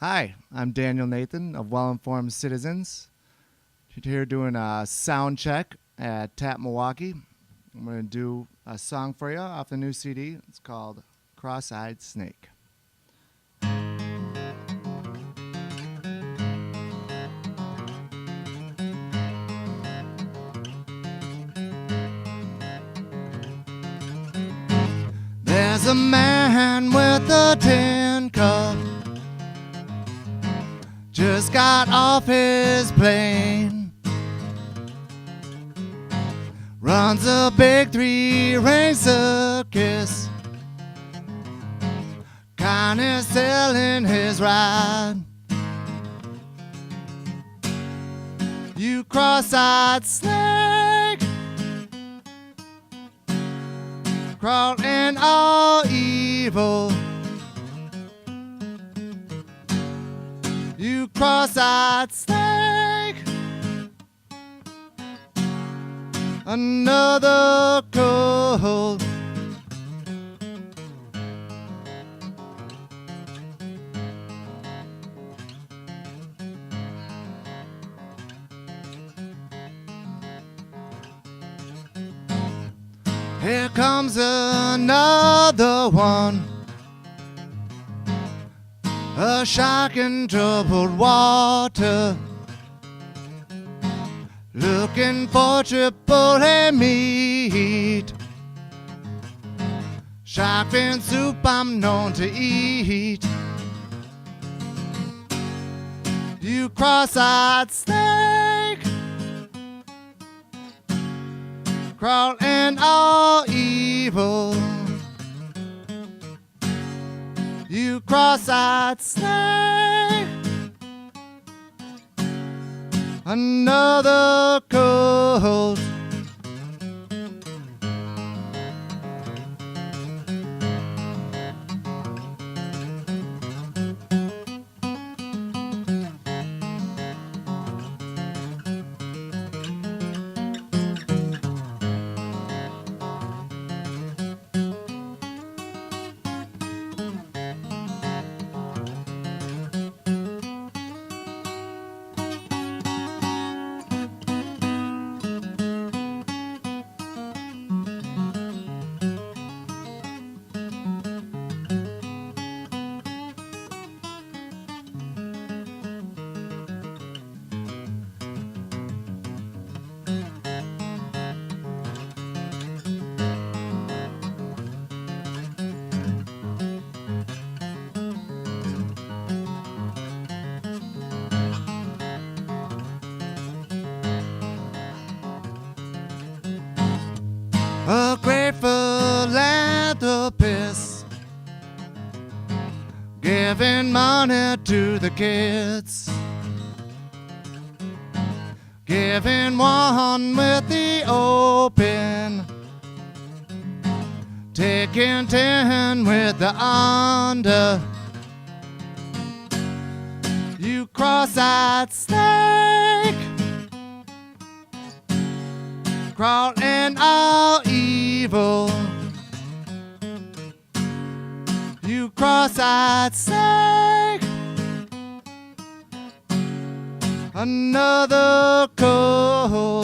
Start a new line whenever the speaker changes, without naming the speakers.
Hi, I'm Daniel Nathan of Well Informed Citizens. Here doing a sound check at Tap Milwaukee. I'm going to do a song for you off the new CD. It's called Cross-Eyed Snake. There's a man with a tin cup just got off his plane, runs a big three-ring circus, kinda selling his ride. You cross-eyed snake, crawling all evil. You cross-eyed snake, another cold. Here comes another one, a shark in troubled water, looking for triple A meat. Shark fin soup I'm known to eat. You cross-eyed snake, crawling all evil. You cross-eyed snake, another cold. A great philanthropist, giving money to the kids, giving one with the open, taking 10 with the under. You cross-eyed snake, crawling all evil. You cross-eyed snake, another cold.